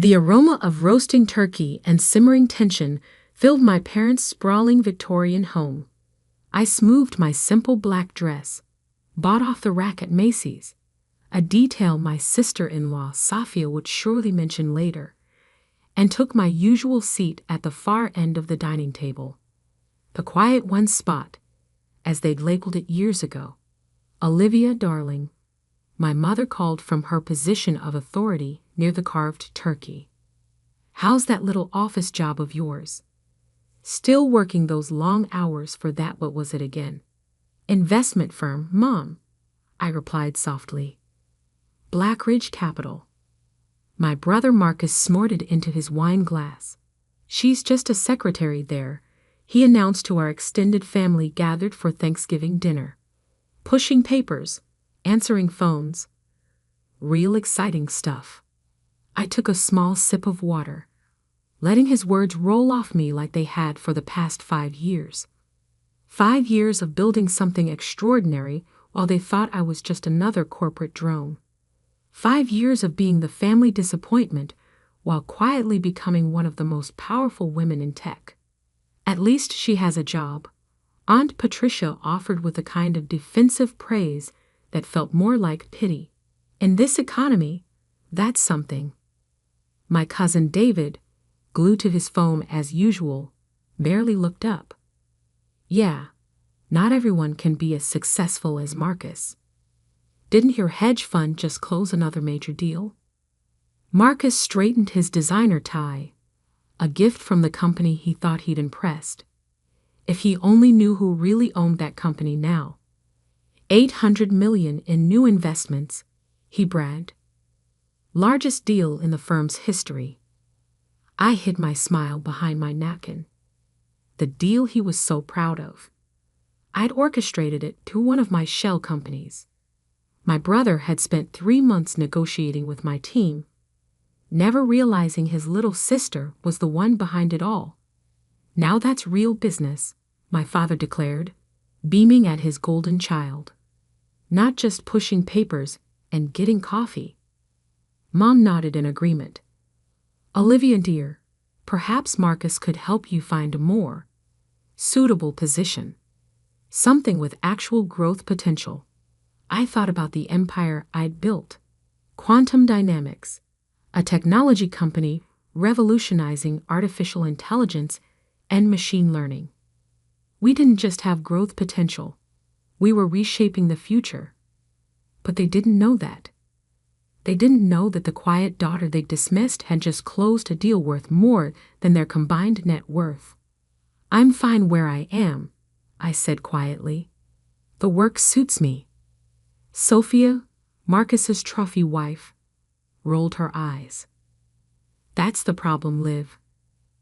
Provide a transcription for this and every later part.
The aroma of roasting turkey and simmering tension filled my parents' sprawling Victorian home. I smoothed my simple black dress, bought off the rack at Macy's, a detail my sister-in-law Safia would surely mention later, and took my usual seat at the far end of the dining table. The quiet one spot, as they'd labeled it years ago. "Olivia, darling," my mother called from her position of authority near the carved turkey. "How's that little office job of yours? Still working those long hours for that, what was it again?" "Investment firm, Mom," I replied softly. "Blackridge Capital." My brother Marcus snorted into his wine glass. "She's just a secretary there," he announced to our extended family gathered for Thanksgiving dinner. "Pushing papers, answering phones. Real exciting stuff." I took a small sip of water, letting his words roll off me like they had for the past 5 years. 5 years of building something extraordinary while they thought I was just another corporate drone. 5 years of being the family disappointment while quietly becoming one of the most powerful women in tech. "At least she has a job," Aunt Patricia offered with a kind of defensive praise that felt more like pity. "In this economy, that's something." My cousin David, glued to his phone as usual, barely looked up. "Yeah, not everyone can be as successful as Marcus. Didn't your hedge fund just close another major deal?" Marcus straightened his designer tie, a gift from the company he thought he'd impressed. If he only knew who really owned that company now. $800 million in new investments, he bragged. Largest deal in the firm's history. I hid my smile behind my napkin. The deal he was so proud of. I'd orchestrated it to one of my shell companies. My brother had spent 3 months negotiating with my team, never realizing his little sister was the one behind it all. "Now that's real business," my father declared, beaming at his golden child. "Not just pushing papers and getting coffee." Mom nodded in agreement. "Olivia dear, perhaps Marcus could help you find a more suitable position. Something with actual growth potential." I thought about the empire I'd built. Quantum Dynamics, a technology company revolutionizing artificial intelligence and machine learning. We didn't just have growth potential, we were reshaping the future. But they didn't know that. They didn't know that the quiet daughter they dismissed had just closed a deal worth more than their combined net worth. "I'm fine where I am," I said quietly. "The work suits me." Sophia, Marcus's trophy wife, rolled her eyes. "That's the problem, Liv.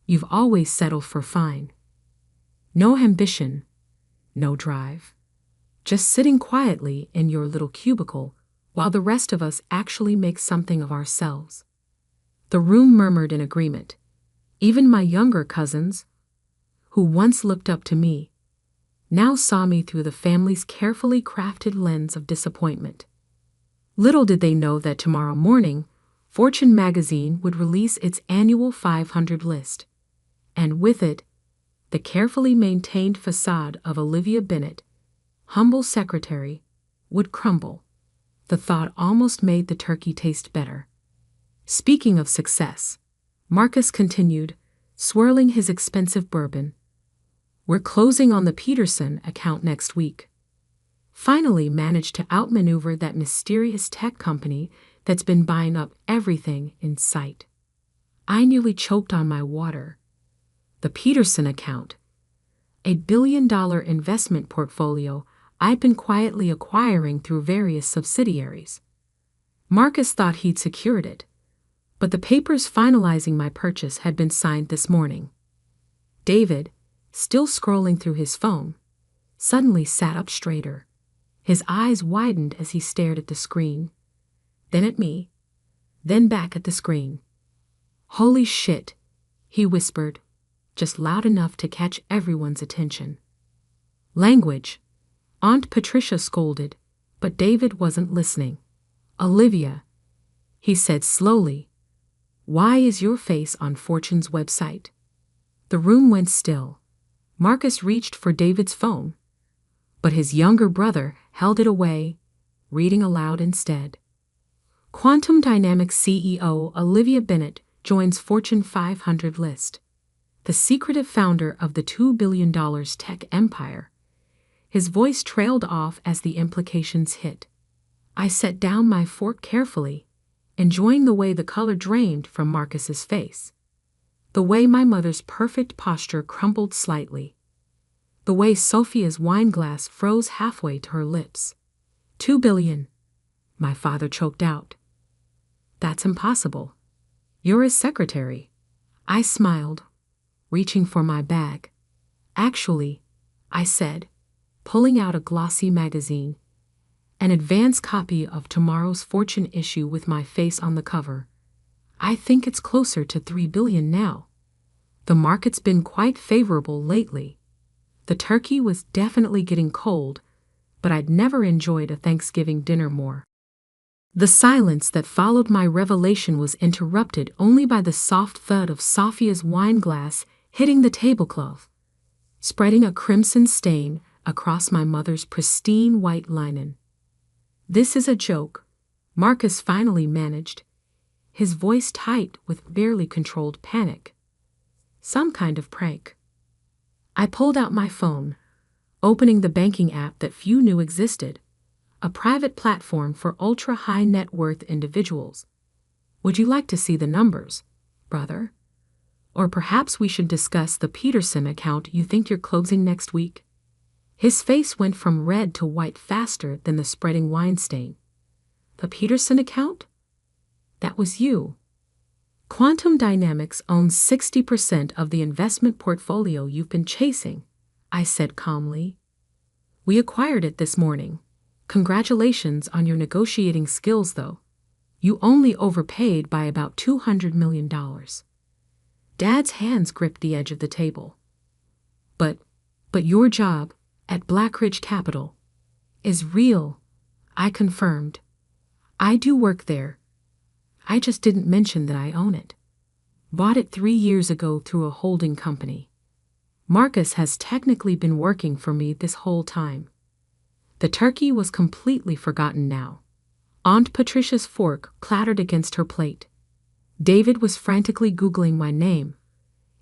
You've always settled for fine. No ambition, no drive. Just sitting quietly in your little cubicle while the rest of us actually make something of ourselves." The room murmured in agreement. Even my younger cousins, who once looked up to me, now saw me through the family's carefully crafted lens of disappointment. Little did they know that tomorrow morning, Fortune magazine would release its annual 500 list, and with it, the carefully maintained facade of Olivia Bennett, humble secretary, would crumble. The thought almost made the turkey taste better. Speaking of success, Marcus continued, swirling his expensive bourbon. "We're closing on the Peterson account next week. Finally managed to outmaneuver that mysterious tech company that's been buying up everything in sight." I nearly choked on my water. The Peterson account, a billion-dollar investment portfolio I'd been quietly acquiring through various subsidiaries. Marcus thought he'd secured it, but the papers finalizing my purchase had been signed this morning. David, still scrolling through his phone, suddenly sat up straighter. His eyes widened as he stared at the screen, then at me, then back at the screen. "Holy shit," he whispered, just loud enough to catch everyone's attention. "Language," Aunt Patricia scolded, but David wasn't listening. "Olivia," he said slowly, Why is your face on Fortune's website? The room went still. Marcus reached for David's phone, but his younger brother held it away, reading aloud instead. Quantum Dynamics CEO Olivia Bennett joins Fortune 500 list. The secretive founder of the $2 billion tech empire. His voice trailed off as the implications hit. I set down my fork carefully, enjoying the way the color drained from Marcus's face. The way my mother's perfect posture crumbled slightly. The way Sophia's wine glass froze halfway to her lips. $2 billion, my father choked out. That's impossible. You're his secretary. I smiled, reaching for my bag. Actually, I said, pulling out a glossy magazine, an advance copy of tomorrow's Fortune issue with my face on the cover. I think it's closer to $3 billion now. The market's been quite favorable lately. The turkey was definitely getting cold, but I'd never enjoyed a Thanksgiving dinner more. The silence that followed my revelation was interrupted only by the soft thud of Sophia's wine glass hitting the tablecloth, spreading a crimson stain across my mother's pristine white linen. This is a joke, Marcus finally managed, his voice tight with barely controlled panic. Some kind of prank. I pulled out my phone, opening the banking app that few knew existed, a private platform for ultra-high net worth individuals. Would you like to see the numbers, brother? Or perhaps we should discuss the Peterson account you think you're closing next week? His face went from red to white faster than the spreading wine stain. The Peterson account? That was you. Quantum Dynamics owns 60% of the investment portfolio you've been chasing, I said calmly. We acquired it this morning. Congratulations on your negotiating skills, though. You only overpaid by about $200 million. Dad's hands gripped the edge of the table. But your job at Blackridge Capital is real, I confirmed. I do work there. I just didn't mention that I own it. Bought it 3 years ago through a holding company. Marcus has technically been working for me this whole time. The turkey was completely forgotten now. Aunt Patricia's fork clattered against her plate. David was frantically Googling my name,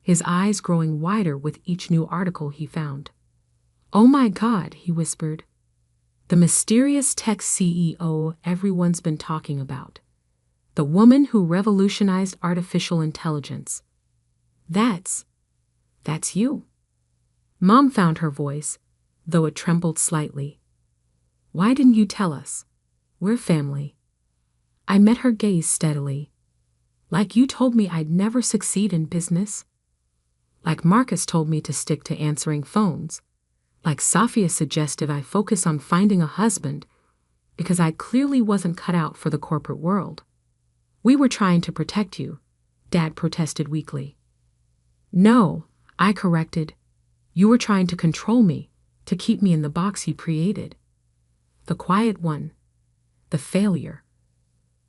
his eyes growing wider with each new article he found. Oh my God, he whispered. The mysterious tech CEO everyone's been talking about. The woman who revolutionized artificial intelligence. That's you. Mom found her voice, though it trembled slightly. Why didn't you tell us? We're family. I met her gaze steadily. Like you told me I'd never succeed in business. Like Marcus told me to stick to answering phones. Like Sophia suggested I focus on finding a husband because I clearly wasn't cut out for the corporate world. We were trying to protect you, Dad protested weakly. No, I corrected. You were trying to control me, to keep me in the box you created. The quiet one. The failure.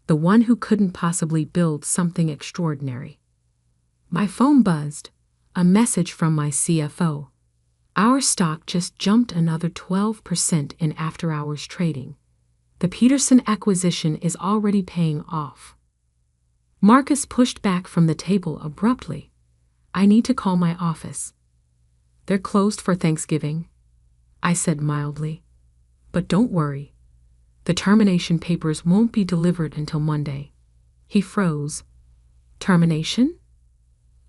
The one who couldn't possibly build something extraordinary. My phone buzzed. A message from my CFO. Our stock just jumped another 12% in after-hours trading. The Peterson acquisition is already paying off. Marcus pushed back from the table abruptly. I need to call my office. They're closed for Thanksgiving, I said mildly. But don't worry. The termination papers won't be delivered until Monday. He froze. Termination?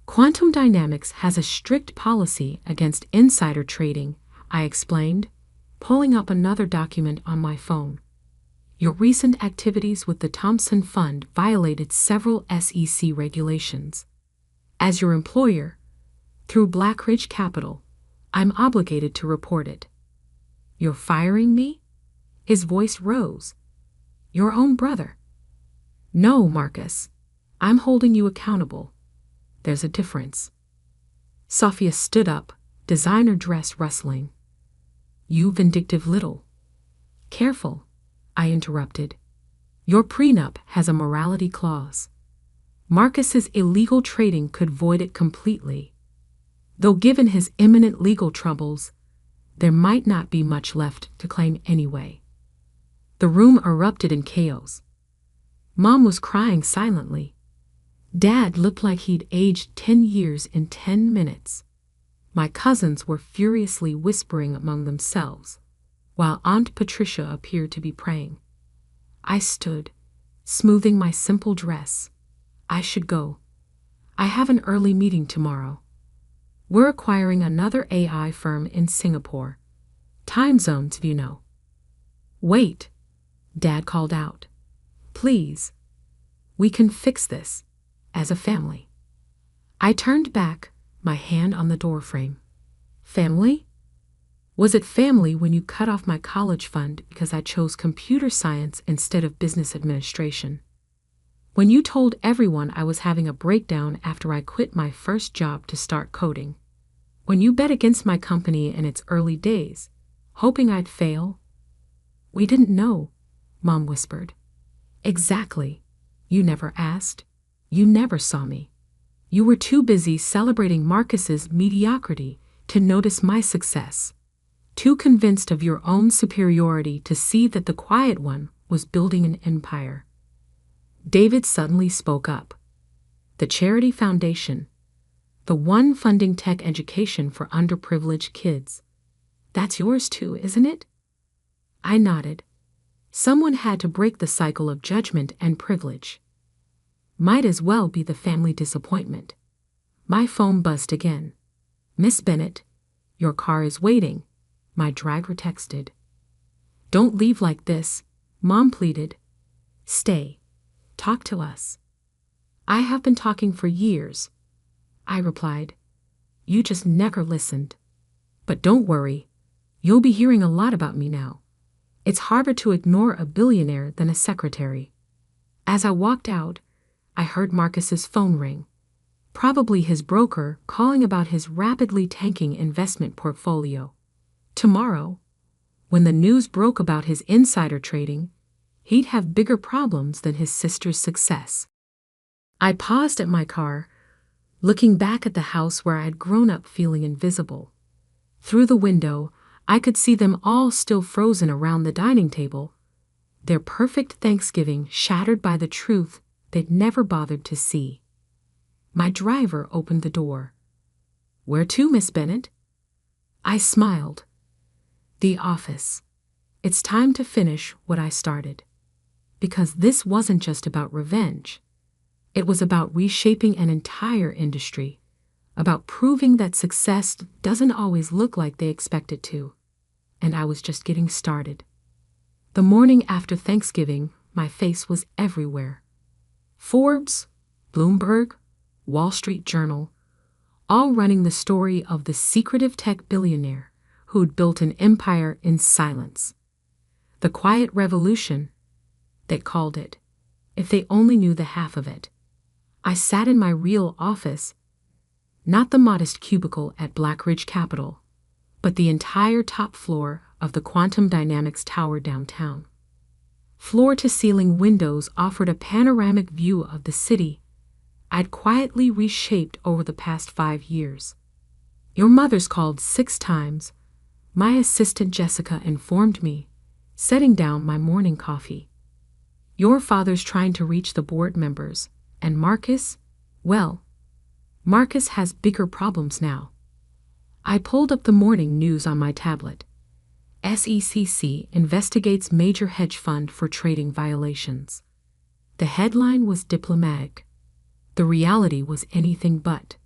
Quantum Dynamics has a strict policy against insider trading, I explained, pulling up another document on my phone. Your recent activities with the Thompson Fund violated several SEC regulations. As your employer, through Blackridge Capital, I'm obligated to report it. You're firing me? His voice rose. Your own brother. No, Marcus. I'm holding you accountable. There's a difference. Sophia stood up, designer dress rustling. You vindictive little. Careful, I interrupted. Your prenup has a morality clause. Marcus's illegal trading could void it completely. Though given his imminent legal troubles, there might not be much left to claim anyway. The room erupted in chaos. Mom was crying silently. Dad looked like he'd aged 10 years in 10 minutes. My cousins were furiously whispering among themselves, while Aunt Patricia appeared to be praying. I stood, smoothing my simple dress. I should go. I have an early meeting tomorrow. We're acquiring another AI firm in Singapore. Time zones, you know. Wait, Dad called out. Please. We can fix this, as a family. I turned back, my hand on the doorframe. Family? Was it family when you cut off my college fund because I chose computer science instead of business administration? When you told everyone I was having a breakdown after I quit my first job to start coding? When you bet against my company in its early days, hoping I'd fail? We didn't know, Mom whispered. Exactly. You never asked. You never saw me. You were too busy celebrating Marcus's mediocrity to notice my success. Too convinced of your own superiority to see that the quiet one was building an empire. David suddenly spoke up. The Charity Foundation, the one funding tech education for underprivileged kids. That's yours too, isn't it? I nodded. Someone had to break the cycle of judgment and privilege. Might as well be the family disappointment. My phone buzzed again. Miss Bennett, your car is waiting, my driver texted. Don't leave like this, Mom pleaded. Stay. Talk to us. I have been talking for years, I replied. You just never listened. But don't worry, you'll be hearing a lot about me now. It's harder to ignore a billionaire than a secretary. As I walked out, I heard Marcus's phone ring. Probably his broker calling about his rapidly tanking investment portfolio. Tomorrow, when the news broke about his insider trading, he'd have bigger problems than his sister's success. I paused at my car, looking back at the house where I had grown up feeling invisible. Through the window, I could see them all still frozen around the dining table, their perfect Thanksgiving shattered by the truth they'd never bothered to see. My driver opened the door. Where to, Miss Bennett? I smiled. The office. It's time to finish what I started. Because this wasn't just about revenge. It was about reshaping an entire industry, about proving that success doesn't always look like they expect it to. And I was just getting started. The morning after Thanksgiving, my face was everywhere. Forbes, Bloomberg, Wall Street Journal, all running the story of the secretive tech billionaire who'd built an empire in silence. The quiet revolution, they called it, if they only knew the half of it. I sat in my real office, not the modest cubicle at Black Ridge Capital, but the entire top floor of the Quantum Dynamics Tower downtown. Floor-to-ceiling windows offered a panoramic view of the city I'd quietly reshaped over the past 5 years. Your mother's called 6 times, my assistant Jessica informed me, setting down my morning coffee. Your father's trying to reach the board members, and Marcus, well, Marcus has bigger problems now. I pulled up the morning news on my tablet. SEC investigates major hedge fund for trading violations. The headline was diplomatic. The reality was anything but.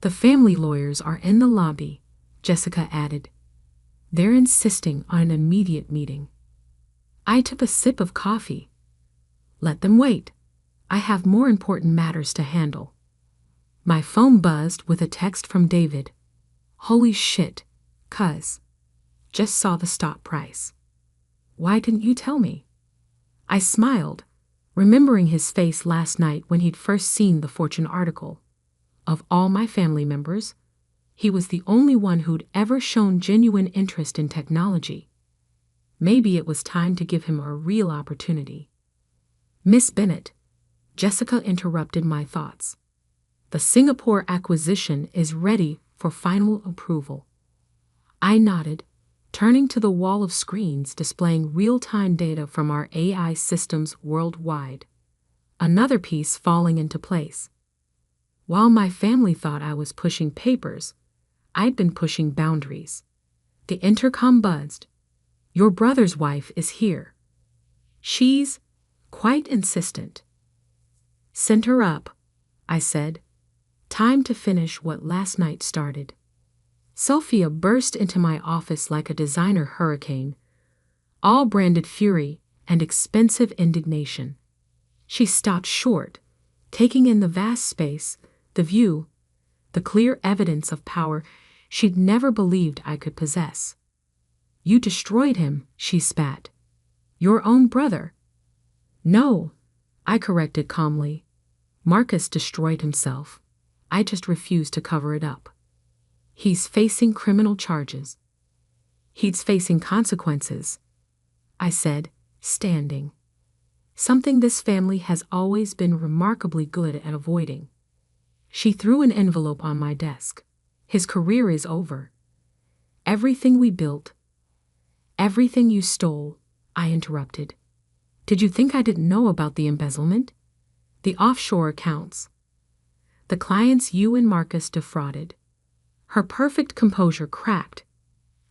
The family lawyers are in the lobby, Jessica added. They're insisting on an immediate meeting. I took a sip of coffee. Let them wait. I have more important matters to handle. My phone buzzed with a text from David. Holy shit, cuz. Just saw the stock price. Why didn't you tell me? I smiled, remembering his face last night when he'd first seen the Fortune article. Of all my family members, he was the only one who'd ever shown genuine interest in technology. Maybe it was time to give him a real opportunity. Miss Bennett, Jessica interrupted my thoughts. The Singapore acquisition is ready for final approval. I nodded, turning to the wall of screens displaying real-time data from our AI systems worldwide. Another piece falling into place. While my family thought I was pushing papers, I'd been pushing boundaries. The intercom buzzed. "Your brother's wife is here. She's quite insistent." "Send her up," I said. Time to finish what last night started. Sophia burst into my office like a designer hurricane, all branded fury and expensive indignation. She stopped short, taking in the vast space, the view, the clear evidence of power she'd never believed I could possess. "You destroyed him," she spat. "Your own brother." "No," I corrected calmly. "Marcus destroyed himself. I just refuse to cover it up. He's facing criminal charges. He's facing consequences," I said, standing. Something this family has always been remarkably good at avoiding. She threw an envelope on my desk. "His career is over. Everything we built, everything you stole," I interrupted. "Did you think I didn't know about the embezzlement? The offshore accounts? The clients you and Marcus defrauded?" Her perfect composure cracked.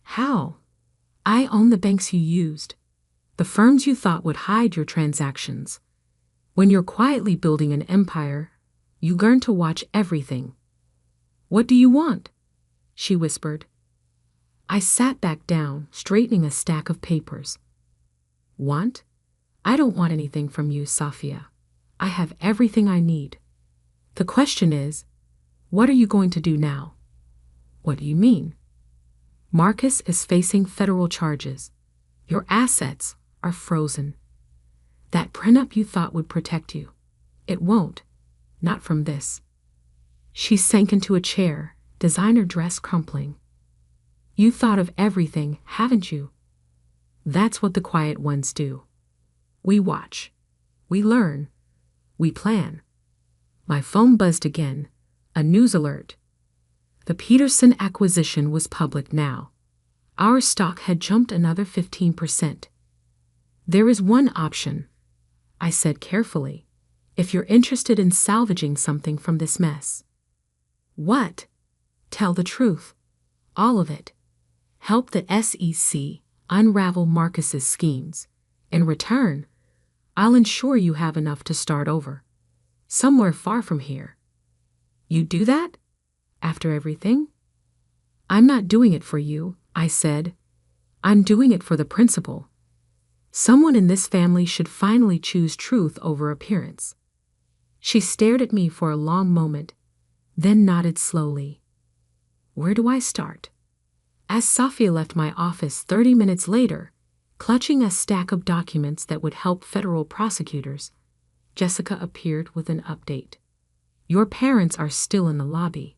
"How? I own the banks you used, the firms you thought would hide your transactions. When you're quietly building an empire, you learn to watch everything." "What do you want?" she whispered. I sat back down, straightening a stack of papers. "Want? I don't want anything from you, Sophia. I have everything I need. The question is, what are you going to do now?" "What do you mean?" "Marcus is facing federal charges. Your assets are frozen. That prenup you thought would protect you, it won't. Not from this." She sank into a chair, designer dress crumpling. "You thought of everything, haven't you? That's what the quiet ones do. We watch. We learn. We plan." My phone buzzed again, a news alert. The Peterson acquisition was public now. Our stock had jumped another 15%. "There is one option," I said carefully, "if you're interested in salvaging something from this mess." "What?" "Tell the truth. All of it. Help the SEC unravel Marcus's schemes. In return, I'll ensure you have enough to start over. Somewhere far from here." "You do that? After everything?" "I'm not doing it for you," I said. "I'm doing it for the principle. Someone in this family should finally choose truth over appearance." She stared at me for a long moment, then nodded slowly. "Where do I start?" As Sophia left my office 30 minutes later, clutching a stack of documents that would help federal prosecutors, Jessica appeared with an update. "Your parents are still in the lobby,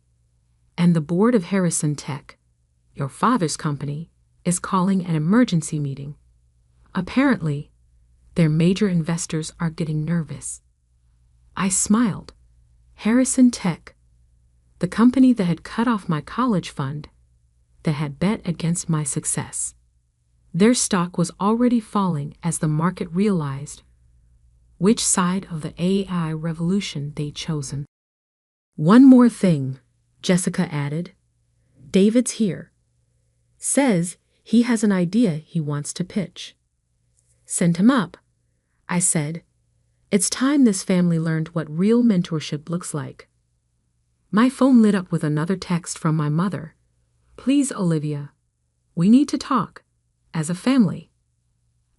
and the board of Harrison Tech, your father's company, is calling an emergency meeting. Apparently, their major investors are getting nervous." I smiled. Harrison Tech, the company that had cut off my college fund, that had bet against my success. Their stock was already falling as the market realized which side of the AI revolution they'd chosen. "One more thing," Jessica added. "David's here. Says he has an idea he wants to pitch." "Send him up," I said. It's time this family learned what real mentorship looks like. My phone lit up with another text from my mother. "Please, Olivia, we need to talk, as a family."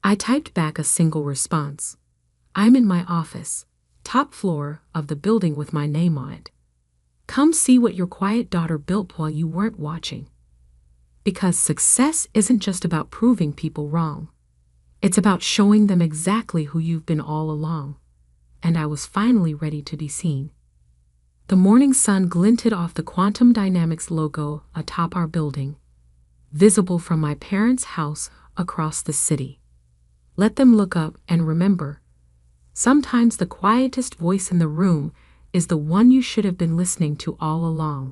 I typed back a single response. "I'm in my office, top floor of the building with my name on it. Come see what your quiet daughter built while you weren't watching." Because success isn't just about proving people wrong. It's about showing them exactly who you've been all along. And I was finally ready to be seen. The morning sun glinted off the Quantum Dynamics logo atop our building, visible from my parents' house across the city. Let them look up and remember, Sometimes the quietest voice in the room is the one you should have been listening to all along.